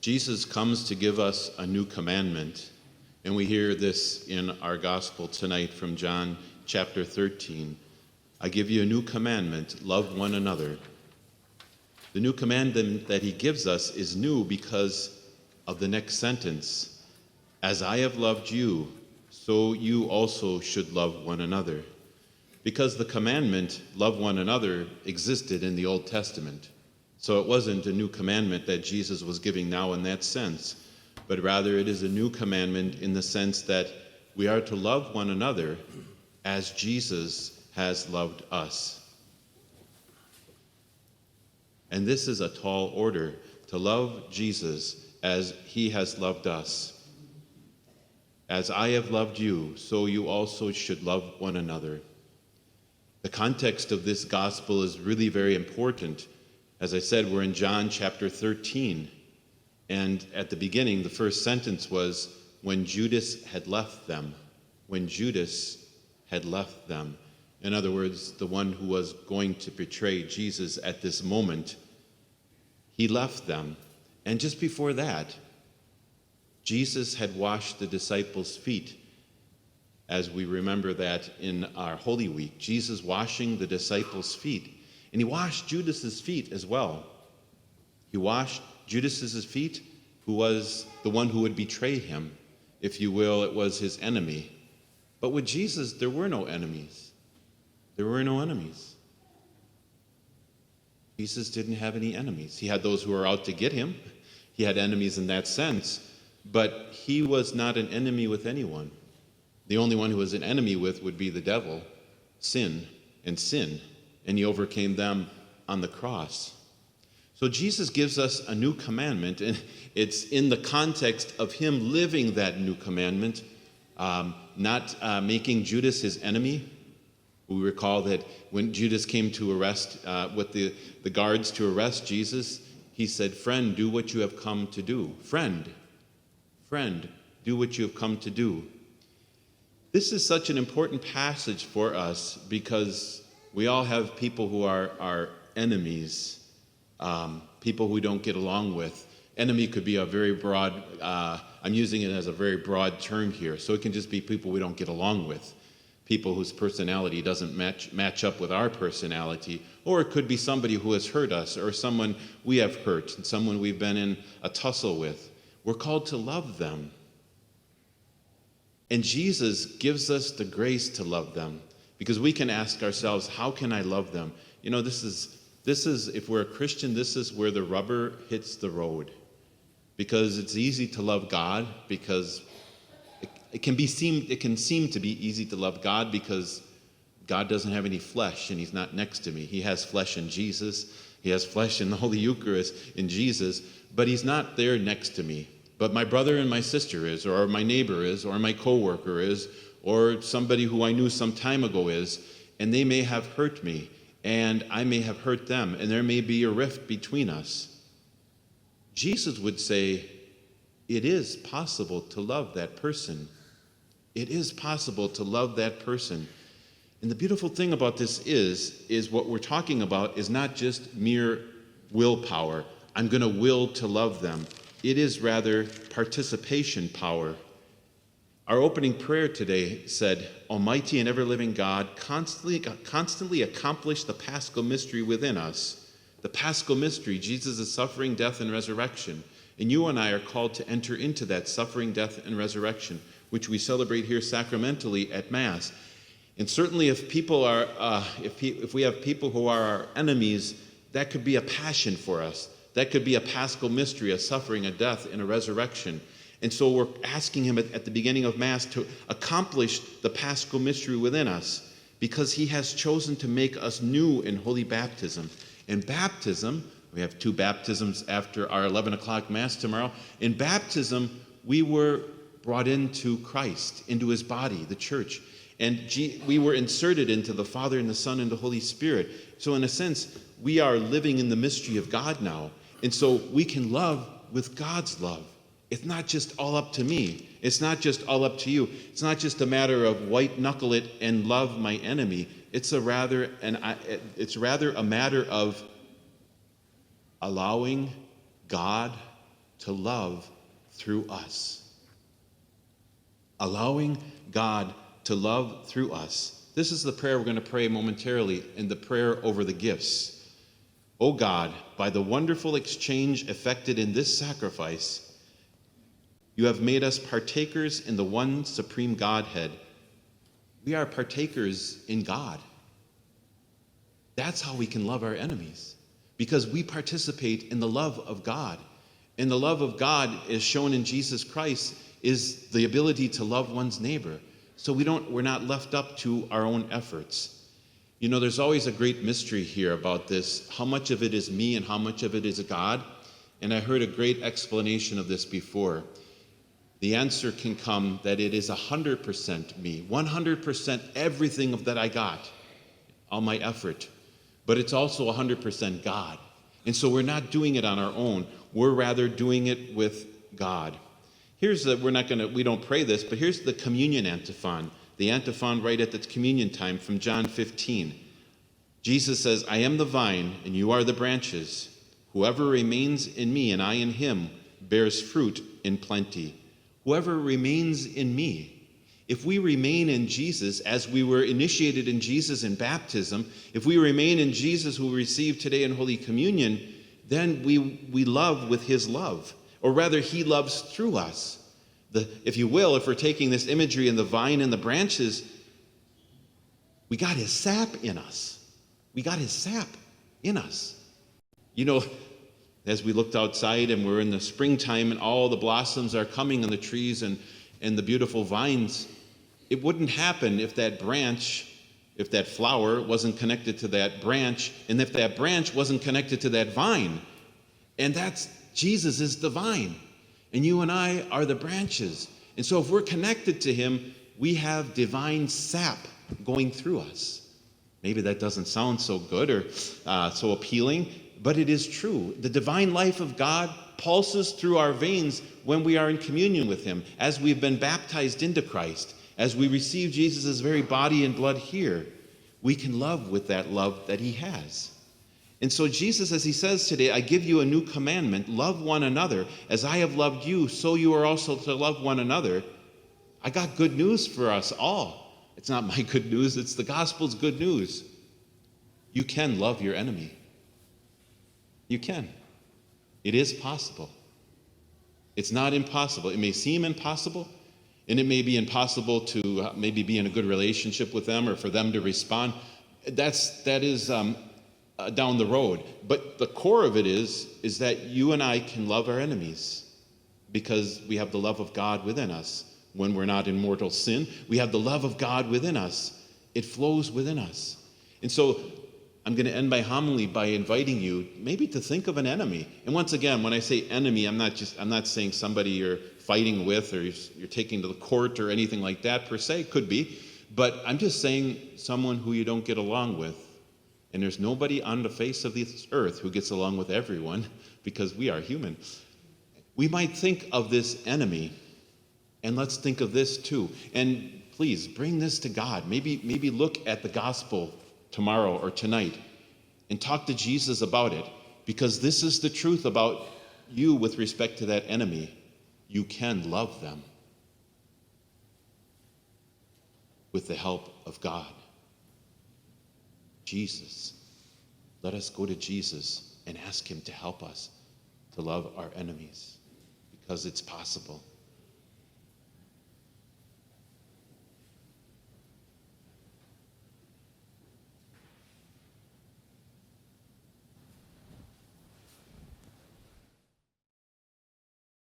Jesus comes to give us a new commandment, and we hear this in our gospel tonight from John chapter 13. I give you a new commandment, love one another. The new commandment that he gives us is new because of the next sentence. As I have loved you, so you also should love one another. Because the commandment, love one another, existed in the Old Testament. So it wasn't a new commandment that Jesus was giving now in that sense, but rather it is a new commandment in the sense that we are to love one another as Jesus has loved us. And this is a tall order, to love Jesus as he has loved us. As I have loved you, so you also should love one another. The context of this gospel is really very important. As I said, we're in John chapter 13. And at the beginning, the first sentence was, when Judas had left them. When Judas had left them. In other words, the one who was going to betray Jesus at this moment, he left them. And just before that, Jesus had washed the disciples' feet. As we remember that in our Holy Week, Jesus washing the disciples' feet. And he washed Judas's feet as well. He washed Judas's feet, who was the one who would betray him. If you will, it was his enemy. But with Jesus, there were no enemies. There were no enemies. Jesus didn't have any enemies. He had those who were out to get him. He had enemies in that sense. But he was not an enemy with anyone. The only one who was an enemy with would be the devil, sin. And he overcame them on the cross. So Jesus gives us a new commandment, and it's in the context of him living that new commandment, not making Judas his enemy. We recall that when Judas came to arrest, with the guards to arrest Jesus, he said, "Friend, do what you have come to do." Friend, do what you have come to do. This is such an important passage for us because we all have people who are our enemies, people who we don't get along with. Enemy could be a very broad, I'm using it as a very broad term here, so it can just be people we don't get along with, people whose personality doesn't match up with our personality, or it could be somebody who has hurt us, or someone we have hurt, and someone we've been in a tussle with. We're called to love them. And Jesus gives us the grace to love them. Because we can ask ourselves, how can I love them? You know, this is, if we're a Christian, this is where the rubber hits the road. Because it's easy to love God, because it can seem to be easy to love God because God doesn't have any flesh and he's not next to me. He has flesh in Jesus. He has flesh in the Holy Eucharist in Jesus, but he's not there next to me. But my brother and my sister is, or my neighbor is, or my coworker is, or somebody who I knew some time ago is, and they may have hurt me, and I may have hurt them, and there may be a rift between us. Jesus would say, it is possible to love that person. It is possible to love that person. And the beautiful thing about this is what we're talking about is not just mere willpower. I'm going to will to love them. It is rather participation power. Our opening prayer today said, Almighty and ever-living God, constantly accomplish the Paschal mystery within us. The Paschal mystery, Jesus' suffering, death, and resurrection. And you and I are called to enter into that suffering, death, and resurrection, which we celebrate here sacramentally at Mass. And certainly if people are, if we have people who are our enemies, that could be a passion for us. That could be a Paschal mystery, a suffering, a death, and a resurrection. And so we're asking him at the beginning of Mass to accomplish the Paschal mystery within us because he has chosen to make us new in holy baptism. In baptism, we have 2 baptisms after our 11 o'clock Mass tomorrow. In baptism, we were brought into Christ, into his body, the church. And we were inserted into the Father and the Son and the Holy Spirit. So in a sense, we are living in the mystery of God now. And so we can love with God's love. It's not just all up to me. It's not just all up to you. It's not just a matter of white knuckle it and love my enemy. It's rather a matter of allowing God to love through us. Allowing God to love through us. This is the prayer we're going to pray momentarily in the prayer over the gifts. O God, by the wonderful exchange effected in this sacrifice, you have made us partakers in the one supreme Godhead. We are partakers in God. That's how we can love our enemies, because we participate in the love of God. And the love of God is shown in Jesus Christ is the ability to love one's neighbor. So we're not left up to our own efforts. You know, there's always a great mystery here about this, how much of it is me and how much of it is God. And I heard a great explanation of this before. The answer can come that it is 100% me, 100% everything that I got, all my effort. But it's also 100% God. And so we're not doing it on our own. We're rather doing it with God. We don't pray this, but here's the communion antiphon. The antiphon right at the communion time from John 15. Jesus says, I am the vine, and you are the branches. Whoever remains in me and I in him bears fruit in plenty. Whoever remains in me. If we remain in Jesus as we were initiated in Jesus in baptism, if we remain in Jesus who we receive today in Holy Communion, then we love with his love. Or rather, he loves through us. If you will, if we're taking this imagery in the vine and the branches, we got his sap in us. We got his sap in us. You know, as we looked outside and we're in the springtime and all the blossoms are coming on the trees and the beautiful vines, it wouldn't happen if that flower wasn't connected to that branch, and if that branch wasn't connected to that vine. And Jesus is the vine, and you and I are the branches. And so if we're connected to him, we have divine sap going through us. Maybe that doesn't sound so good or so appealing, but it is true. The divine life of God pulses through our veins when we are in communion with him, as we've been baptized into Christ, as we receive Jesus' very body and blood here. We can love with that love that he has. And so Jesus, as he says today, I give you a new commandment, love one another. As I have loved you, so you are also to love one another. I got good news for us all. It's not my good news, it's the gospel's good news. You can love your enemy. You can. It is possible. It's not impossible. It may seem impossible, and it may be impossible to maybe be in a good relationship with them or for them to respond. That is down the road. But the core of it is that you and I can love our enemies because we have the love of God within us. When we're not in mortal sin, we have the love of God within us. It flows within us. And so I'm going to end my homily by inviting you maybe to think of an enemy. And once again, when I say enemy, I'm not saying somebody you're fighting with or you're taking to the court or anything like that per se. Could be. But I'm just saying someone who you don't get along with. And there's nobody on the face of this earth who gets along with everyone because we are human. We might think of this enemy, and let's think of this too. And please bring this to God. Maybe look at the gospel tomorrow or tonight and talk to Jesus about it, because this is the truth about you with respect to that enemy. You can love them with the help of God. Jesus. Let us go to Jesus and ask him to help us to love our enemies, because it's possible.